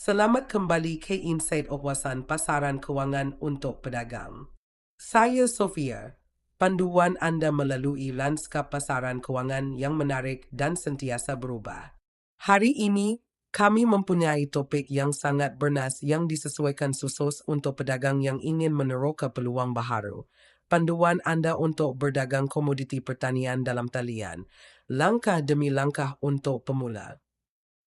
Selamat kembali ke Insight Wawasan Pasaran Keuangan untuk Pedagang. Saya Sofia, panduan Anda melalui lanskap pasaran keuangan yang menarik dan sentiasa berubah. Hari ini, kami mempunyai topik yang sangat bernas yang disesuaikan khusus untuk pedagang yang ingin meneroka peluang baharu. Panduan Anda untuk berdagang komoditi pertanian dalam talian, langkah demi langkah untuk pemula.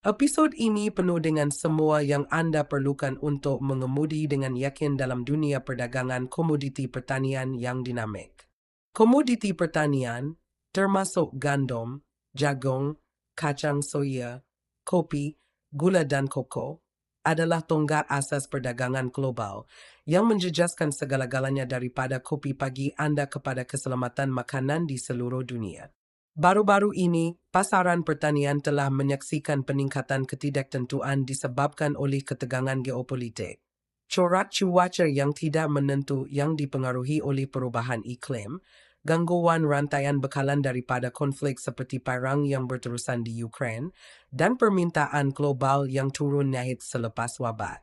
Episod ini penuh dengan semua yang Anda perlukan untuk mengemudi dengan yakin dalam dunia perdagangan komoditi pertanian yang dinamik. Komoditi pertanian, termasuk gandum, jagung, kacang soya, kopi, gula dan koko, adalah tonggak asas perdagangan global yang menjejaskan segala-galanya daripada kopi pagi Anda kepada keselamatan makanan di seluruh dunia. Baru-baru ini, pasaran pertanian telah menyaksikan peningkatan ketidaktentuan disebabkan oleh ketegangan geopolitik. Corak cuaca yang tidak menentu yang dipengaruhi oleh perubahan iklim, gangguan rantaian bekalan daripada konflik seperti perang yang berterusan di Ukraine, dan permintaan global yang turun naik selepas wabak.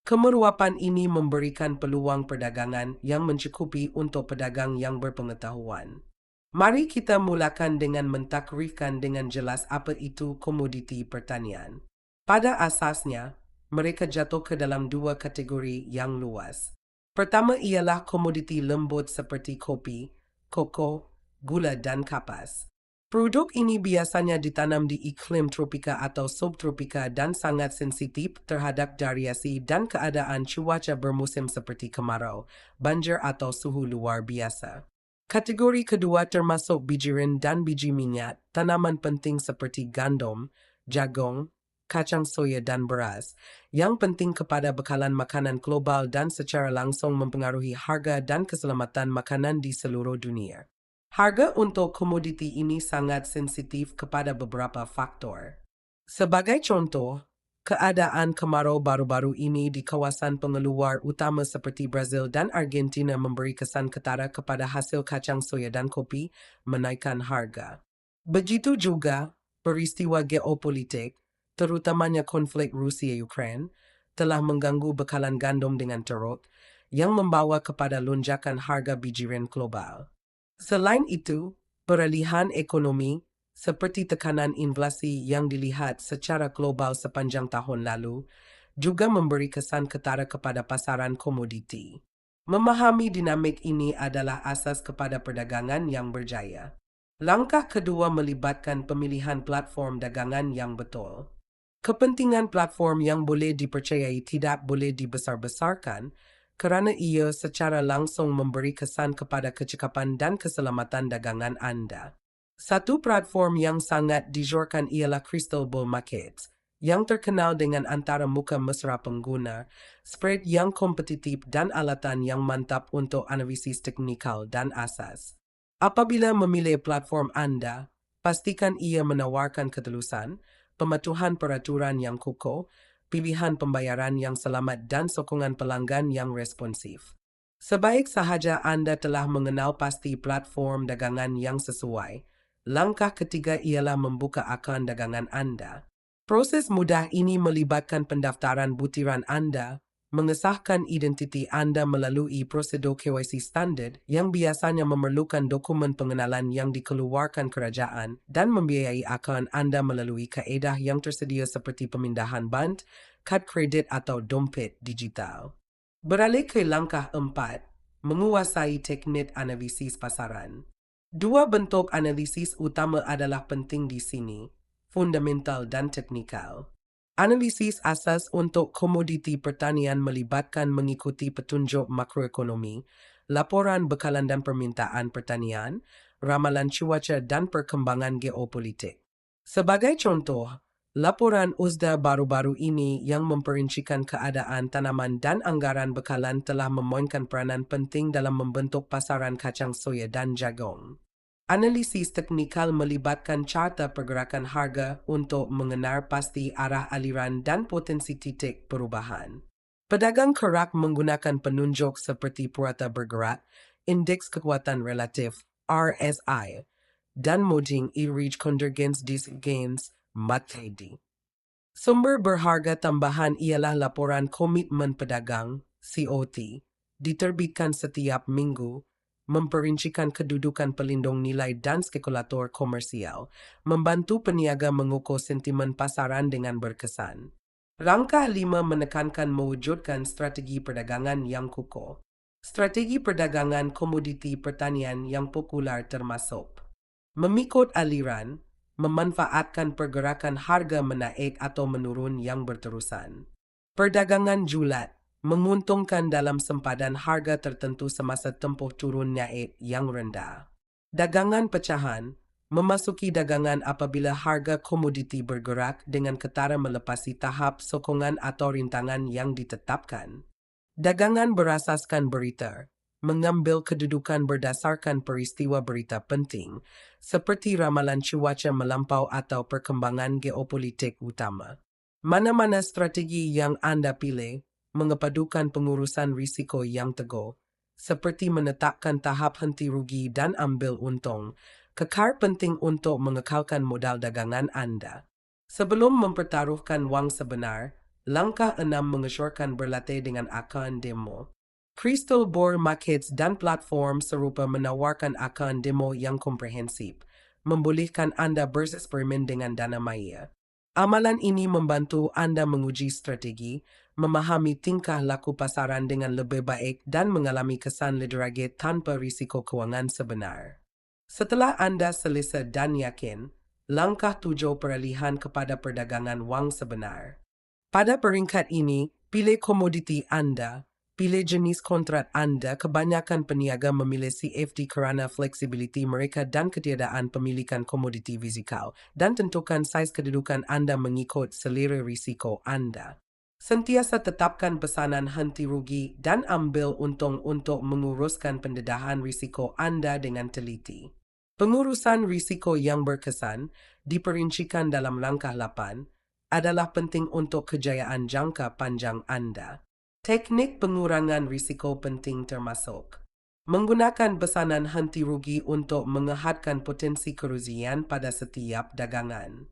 Kemeruapan ini memberikan peluang perdagangan yang mencukupi untuk pedagang yang berpengetahuan. Mari kita mulakan dengan mentakrifkan dengan jelas apa itu komoditi pertanian. Pada asasnya, mereka jatuh ke dalam dua kategori yang luas. Pertama ialah komoditi lembut seperti kopi, koko, gula dan kapas. Produk ini biasanya ditanam di iklim tropika atau subtropika dan sangat sensitif terhadap variasi dan keadaan cuaca bermusim seperti kemarau, banjir atau suhu luar biasa. Kategori kedua termasuk bijirin dan biji minyak, tanaman penting seperti gandum, jagung, kacang soya dan beras, yang penting kepada bekalan makanan global dan secara langsung mempengaruhi harga dan keselamatan makanan di seluruh dunia. Harga untuk komoditi ini sangat sensitif kepada beberapa faktor. Sebagai contoh, keadaan kemarau baru-baru ini di kawasan pengeluar utama seperti Brazil dan Argentina memberi kesan ketara kepada hasil kacang soya dan kopi, menaikkan harga. Begitu juga, peristiwa geopolitik, terutamanya konflik Rusia-Ukraine, telah mengganggu bekalan gandum dengan teruk, yang membawa kepada lonjakan harga bijirin global. Selain itu, peralihan ekonomi, seperti tekanan inflasi yang dilihat secara global sepanjang tahun lalu, juga memberi kesan ketara kepada pasaran komoditi. Memahami dinamik ini adalah asas kepada perdagangan yang berjaya. Langkah kedua melibatkan pemilihan platform dagangan yang betul. Kepentingan platform yang boleh dipercayai tidak boleh dibesar-besarkan kerana ia secara langsung memberi kesan kepada kecekapan dan keselamatan dagangan Anda. Satu platform yang sangat dijorkan ialah Crystal Bull Markets, yang terkenal dengan antara muka mesra pengguna, spread yang kompetitif dan alatan yang mantap untuk analisis teknikal dan asas. Apabila memilih platform Anda, pastikan ia menawarkan ketelusan, pematuhan peraturan yang kokoh, pilihan pembayaran yang selamat dan sokongan pelanggan yang responsif. Sebaik sahaja Anda telah mengenal pasti platform dagangan yang sesuai, langkah ketiga ialah membuka akaun dagangan Anda. Proses mudah ini melibatkan pendaftaran butiran Anda, mengesahkan identiti Anda melalui prosedur KYC standard yang biasanya memerlukan dokumen pengenalan yang dikeluarkan kerajaan dan membiayai akaun Anda melalui kaedah yang tersedia seperti pemindahan band, kad kredit atau dompet digital. Beralih ke langkah 4, menguasai teknik analisis pasaran. Dua bentuk analisis utama adalah penting di sini, fundamental dan teknikal. Analisis asas untuk komoditi pertanian melibatkan mengikuti petunjuk makroekonomi, laporan bekalan dan permintaan pertanian, ramalan cuaca dan perkembangan geopolitik. Sebagai contoh, laporan USDA baru-baru ini yang memperincikan keadaan tanaman dan anggaran bekalan telah memainkan peranan penting dalam membentuk pasaran kacang soya dan jagung. Analisis teknikal melibatkan carta pergerakan harga untuk mengenal pasti arah aliran dan potensi titik perubahan. Pedagang kerap menggunakan penunjuk seperti purata bergerak, indeks kekuatan relatif (RSI), dan Modding Average Convergence Disc Gains (MACD). Sumber berharga tambahan ialah laporan komitmen pedagang (COT) diterbitkan setiap minggu, memperincikan kedudukan pelindung nilai dan spekulator komersial, membantu peniaga mengukur sentimen pasaran dengan berkesan. Langkah 5 menekankan mewujudkan strategi perdagangan yang kukuh. Strategi perdagangan komoditi pertanian yang popular termasuk memikut aliran, memanfaatkan pergerakan harga menaik atau menurun yang berterusan. Perdagangan julat, menguntungkan dalam sempadan harga tertentu semasa tempoh turun naik yang rendah. Dagangan pecahan, memasuki dagangan apabila harga komoditi bergerak dengan ketara melepasi tahap sokongan atau rintangan yang ditetapkan. Dagangan berasaskan berita, mengambil kedudukan berdasarkan peristiwa berita penting, seperti ramalan cuaca melampau atau perkembangan geopolitik utama. Mana-mana strategi yang Anda pilih, mengepadukan pengurusan risiko yang teguh, seperti menetapkan tahap henti rugi dan ambil untung, kekar penting untuk mengekalkan modal dagangan Anda. Sebelum mempertaruhkan wang sebenar, langkah 6 mengesyorkan berlatih dengan akan demo. Crystal Ball Markets dan platform serupa menawarkan akan demo yang komprehensif, membolehkan Anda bereksperimen dengan dana maya. Amalan ini membantu Anda menguji strategi, memahami tingkah laku pasaran dengan lebih baik dan mengalami kesan lederage tanpa risiko kewangan sebenar. Setelah Anda selesa dan yakin, langkah 7 peralihan kepada perdagangan wang sebenar. Pada peringkat ini, pilih komoditi Anda, pilih jenis kontrak Anda. Kebanyakan peniaga memilih CFD kerana fleksibiliti mereka dan ketiadaan pemilikan komoditi fizikal, dan tentukan saiz kedudukan Anda mengikut selera risiko Anda. Sentiasa tetapkan pesanan henti rugi dan ambil untung untuk menguruskan pendedahan risiko Anda dengan teliti. Pengurusan risiko yang berkesan, diperincikan dalam langkah 8, adalah penting untuk kejayaan jangka panjang Anda. Teknik pengurangan risiko penting termasuk menggunakan pesanan henti rugi untuk menghadkan potensi kerugian pada setiap dagangan.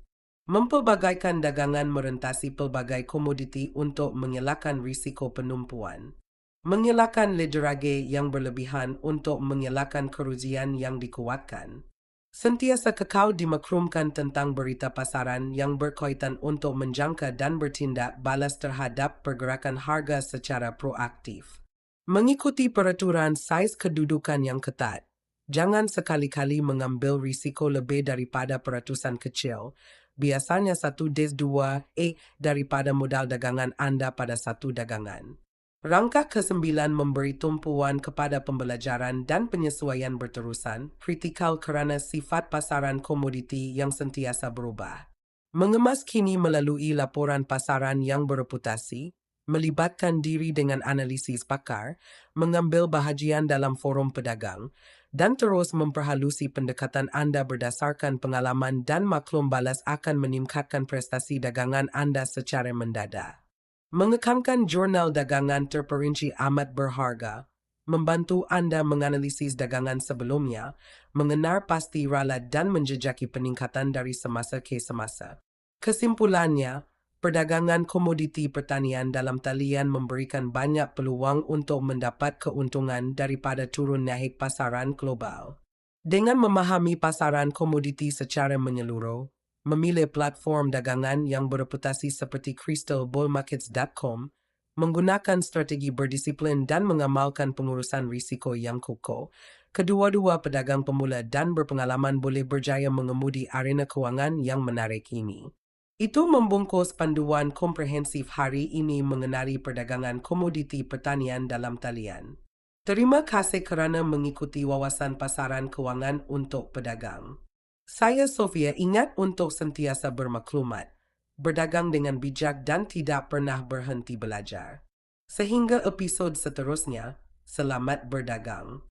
Mempelbagaikan dagangan merentasi pelbagai komoditi untuk mengelakkan risiko penumpuan. Mengelakkan lederage yang berlebihan untuk mengelakkan kerugian yang dikuatkan. Sentiasa kekal dimaklumkan tentang berita pasaran yang berkaitan untuk menjangka dan bertindak balas terhadap pergerakan harga secara proaktif. Mengikuti peraturan saiz kedudukan yang ketat. Jangan sekali-kali mengambil risiko lebih daripada peratusan kecil, biasanya 1/2 daripada modal dagangan Anda pada satu dagangan. Rangka ke-9 memberi tumpuan kepada pembelajaran dan penyesuaian berterusan, kritikal kerana sifat pasaran komoditi yang sentiasa berubah. Mengemas kini melalui laporan pasaran yang bereputasi, melibatkan diri dengan analisis pakar, mengambil bahagian dalam forum pedagang, dan terus memperhalusi pendekatan Anda berdasarkan pengalaman dan maklum balas akan meningkatkan prestasi dagangan Anda secara mendadak. Mengekamkan jurnal dagangan terperinci amat berharga, membantu Anda menganalisis dagangan sebelumnya, mengenar pasti ralat dan menjejaki peningkatan dari semasa ke semasa. Kesimpulannya, perdagangan komoditi pertanian dalam talian memberikan banyak peluang untuk mendapat keuntungan daripada turun naik pasaran global. Dengan memahami pasaran komoditi secara menyeluruh, memilih platform dagangan yang bereputasi seperti crystalballmarkets.com, menggunakan strategi berdisiplin dan mengamalkan pengurusan risiko yang kukuh, kedua-dua pedagang pemula dan berpengalaman boleh berjaya mengemudi arena kewangan yang menarik ini. Itu membungkus panduan komprehensif hari ini mengenai perdagangan komoditi pertanian dalam talian. Terima kasih kerana mengikuti wawasan pasaran kewangan untuk pedagang. Saya Sofia, ingat untuk sentiasa bermaklumat, berdagang dengan bijak dan tidak pernah berhenti belajar. Sehingga episod seterusnya, selamat berdagang.